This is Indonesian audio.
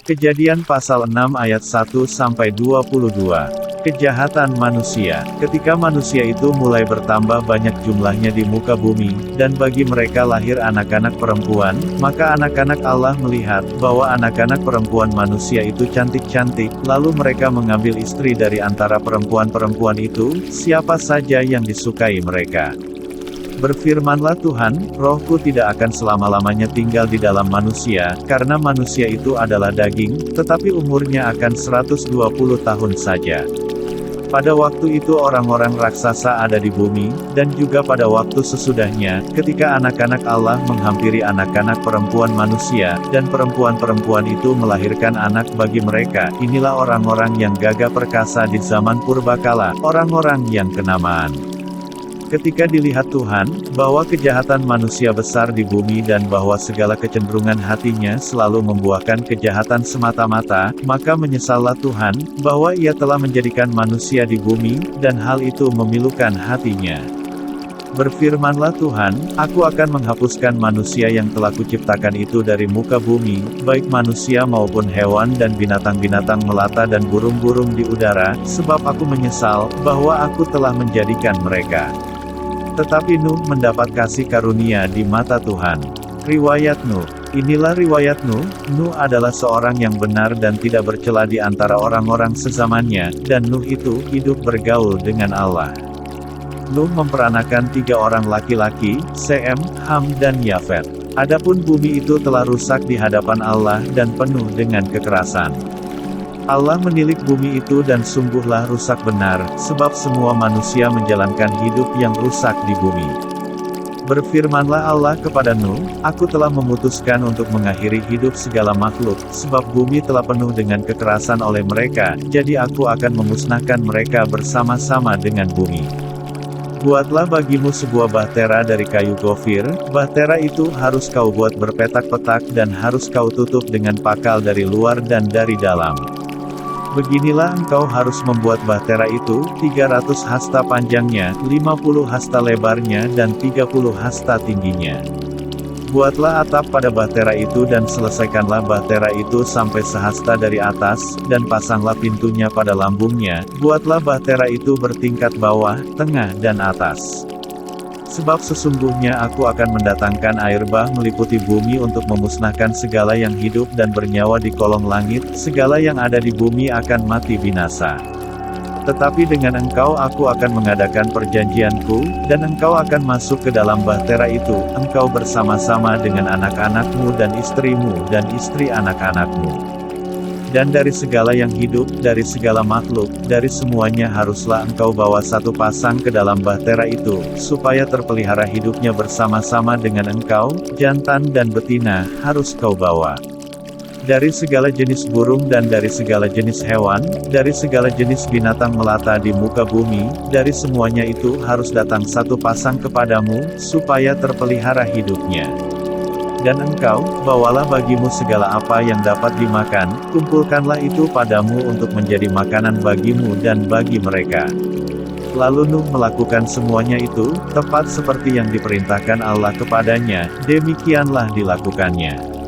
Kejadian pasal 6 ayat 1-22. Kejahatan manusia. Ketika manusia itu mulai bertambah banyak jumlahnya di muka bumi, dan bagi mereka lahir anak-anak perempuan, maka anak-anak Allah melihat bahwa anak-anak perempuan manusia itu cantik-cantik, lalu mereka mengambil istri dari antara perempuan-perempuan itu, siapa saja yang disukai mereka. Berfirmanlah Tuhan, Rohku tidak akan selama-lamanya tinggal di dalam manusia, karena manusia itu adalah daging, tetapi umurnya akan 120 tahun saja. Pada waktu itu orang-orang raksasa ada di bumi, dan juga pada waktu sesudahnya, ketika anak-anak Allah menghampiri anak-anak perempuan manusia, dan perempuan-perempuan itu melahirkan anak bagi mereka. Inilah orang-orang yang gagah perkasa di zaman purbakala, orang-orang yang kenamaan. Ketika dilihat Tuhan, bahwa kejahatan manusia besar di bumi dan bahwa segala kecenderungan hatinya selalu membuahkan kejahatan semata-mata, maka menyesallah Tuhan, bahwa Ia telah menjadikan manusia di bumi, dan hal itu memilukan hatinya. Berfirmanlah Tuhan, Aku akan menghapuskan manusia yang telah kuciptakan itu dari muka bumi, baik manusia maupun hewan dan binatang-binatang melata dan burung-burung di udara, sebab Aku menyesal, bahwa Aku telah menjadikan mereka. Tetapi Nuh mendapat kasih karunia di mata Tuhan. Riwayat Nuh. Inilah riwayat Nuh. Nuh adalah seorang yang benar dan tidak bercela di antara orang-orang sezamannya, dan Nuh itu hidup bergaul dengan Allah. Nuh memperanakan 3 orang laki-laki, Sem, Ham dan Yafet. Adapun bumi itu telah rusak di hadapan Allah dan penuh dengan kekerasan. Allah menilik bumi itu dan sungguhlah rusak benar, sebab semua manusia menjalankan hidup yang rusak di bumi. Berfirmanlah Allah kepada Nuh, Aku telah memutuskan untuk mengakhiri hidup segala makhluk, sebab bumi telah penuh dengan kekerasan oleh mereka, jadi Aku akan memusnahkan mereka bersama-sama dengan bumi. Buatlah bagimu sebuah bahtera dari kayu gofir, bahtera itu harus kau buat berpetak-petak dan harus kau tutup dengan pakal dari luar dan dari dalam. Beginilah engkau harus membuat bahtera itu, 300 hasta panjangnya, 50 hasta lebarnya dan 30 hasta tingginya. Buatlah atap pada bahtera itu dan selesaikanlah bahtera itu sampai sehasta dari atas, dan pasanglah pintunya pada lambungnya. Buatlah bahtera itu bertingkat bawah, tengah dan atas. Sebab sesungguhnya Aku akan mendatangkan air bah meliputi bumi untuk memusnahkan segala yang hidup dan bernyawa di kolong langit, segala yang ada di bumi akan mati binasa. Tetapi dengan engkau Aku akan mengadakan perjanjianku, dan engkau akan masuk ke dalam bahtera itu, engkau bersama-sama dengan anak-anakmu dan istrimu dan istri anak-anakmu. Dan dari segala yang hidup, dari segala makhluk, dari semuanya haruslah engkau bawa satu pasang ke dalam bahtera itu, supaya terpelihara hidupnya bersama-sama dengan engkau, jantan dan betina, harus kau bawa. Dari segala jenis burung dan dari segala jenis hewan, dari segala jenis binatang melata di muka bumi, dari semuanya itu harus datang satu pasang kepadamu, supaya terpelihara hidupnya. Dan engkau, bawalah bagimu segala apa yang dapat dimakan, kumpulkanlah itu padamu untuk menjadi makanan bagimu dan bagi mereka. Lalu Nuh melakukan semuanya itu, tepat seperti yang diperintahkan Allah kepadanya, demikianlah dilakukannya.